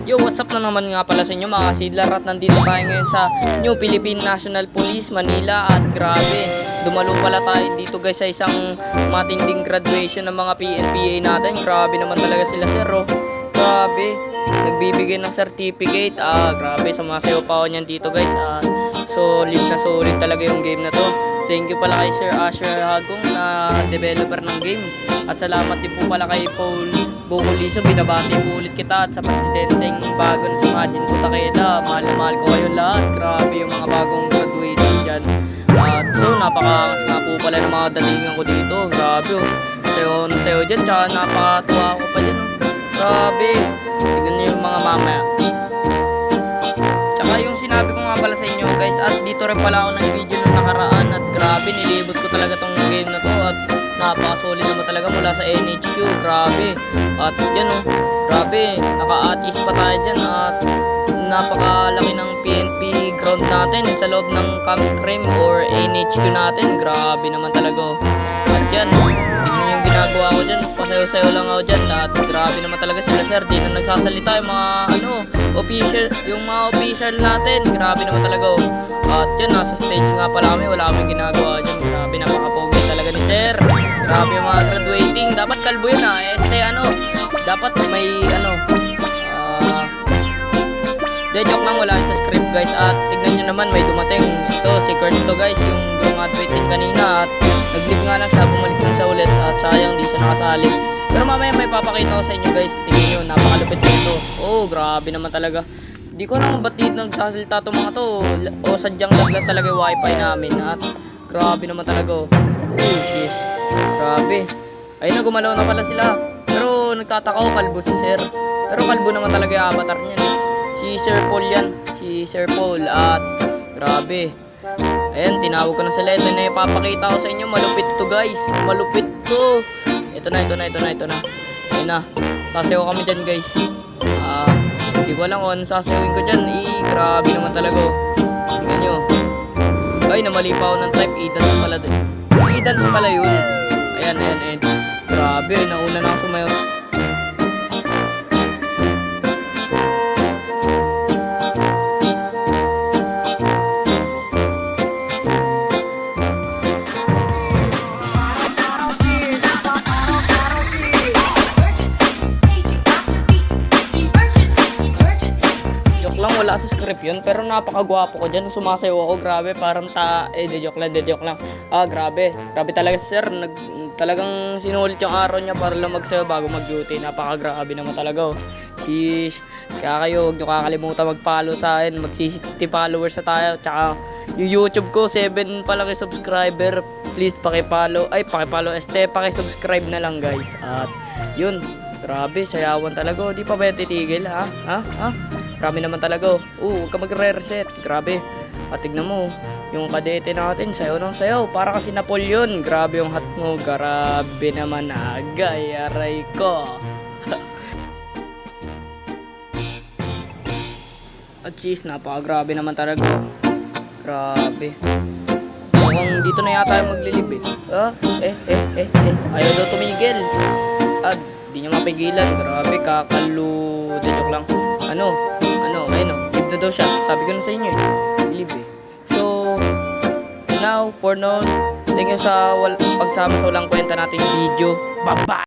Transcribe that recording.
Yo, what's up na naman nga pala sa inyo mga kasidlar, at nandito tayo ngayon sa New Philippine National Police, Manila. At grabe, dumalo pala tayo dito guys sa isang matinding graduation ng mga PNPA natin. Grabe naman talaga sila sir, oh. Grabe, nagbibigay ng certificate. Grabe, sa mga sayo pa niyan dito guys. Solid na solid talaga yung game na to. Thank you pala kay Sir Asher Hagong na developer ng game. At salamat din po pala kay Paul Bukuliso. Binabati po ulit kita. At sa presidenteng bago na si Majin Takeda. Mahal na mahal ko kayong lahat. Grabe yung mga bagong graduating dyan. At so napakakas nga po pala ng mga dalingan ko dito. Grabe, oh. Sayo na sayo dyan. Tsaka napakatuwa ko pa dyan, oh. Grabe. Tignan nyo yung mga mamaya. Tsaka yung sinabi ko nga pala sa inyo guys, at dito rin pala ako nag-video nung nakaraan. At grabe, nilibot ko talaga tong game na to. At napaka-solid naman talaga mula sa NHQ. Grabe. At yan, oh, grabe, naka-atis pa tayo dyan. At napakalaki ng PNP ground natin sa loob ng Camp Creme or NHQ natin. Grabe naman talaga, oh. At yan, tignan yung ginagawa ko dyan. Pasayo-sayo lang ako dyan. At grabe naman talaga sila sir. Di na nagsasalita yung mga official, yung mga official natin. Grabe naman talaga, oh. At yan, nasa stage nga pala kami. Wala kami ginagawa dyan. Grabe, napaka-pogi talaga ni sir. Grabe yung mga graduating. Dapat kalbo yun, dapat may joke lang, wala sa script guys. At tignan nyo naman, may dumating ito, si Kurt to guys, yung graduating kanina. At nag-leave nga lang siya, bumalik din siya ulit. At sayang, di siya nakasali. Pero mamaya may papakita ko sa inyo guys. Tignan nyo, napakalupit dito. Oh, grabe naman talaga. Di ko alam ba't dito nagsasalita itong mga to. O sadyang laglag talaga yung wifi namin. At grabe naman talaga, oh. Oh, shit. Grabe. Ayun na, gumalaw na pala sila. Pero nagtataka ko, kalbo si sir. Pero kalbo naman talaga yung avatar niya, eh. Si Sir Paul yan. Si Sir Paul. At grabe. Ayan, tinawag ko na sila. Ito na ipapakita ko sa inyo. Malupit to guys. Malupit to. Ito na. Ayun na. Sasayaw kami dyan guys. Hindi ko alam kung anong sasayawin ko dyan. Grabe naman talaga, oh. Tingnan nyo. Ay, namali pa ako ng type. E-dance pala din. E-dance pala yun. Ayan. Grabe, nauna na ako sumayaw. Lang, wala sa script yun, pero napakagwapo ko dyan. Sumasayaw ako, grabe, parang joke lang. Grabe talaga sir. Talagang sinulit yung araw niya para lang magsayaw bago mag-duty. Napakagrabe naman talaga, oh. Kaya kayo, huwag nyo kakalimutan mag-follow sa akin. Mag-60 followers na tayo. Tsaka yung YouTube ko, 7 pa lang yung subscriber. Please pakipollow, pakisubscribe na lang guys. At yun, grabe, sayawan talaga, oh. Di pa ba yan titigil, ha? Grabe naman talaga, oh. Huwag ka magre-reset. Grabe. At tignan mo, yung kadete natin, sayaw ng sayaw. Para kasi Napoleon. Grabe yung hat mo. Grabe naman, agay. Aray ko. At cheese, napakagrabe naman talaga. Grabe. Mukhang dito na yata yung maglilib, eh. Ayaw daw tumigil. At di niya mapigilan. Grabe, kakalo. Joke lang. Ayun, live na daw siya. Sabi ko na sa inyo, live, eh. So, now, for now, thank you sa pagsama sa walang kwenta nating video. Bye-bye!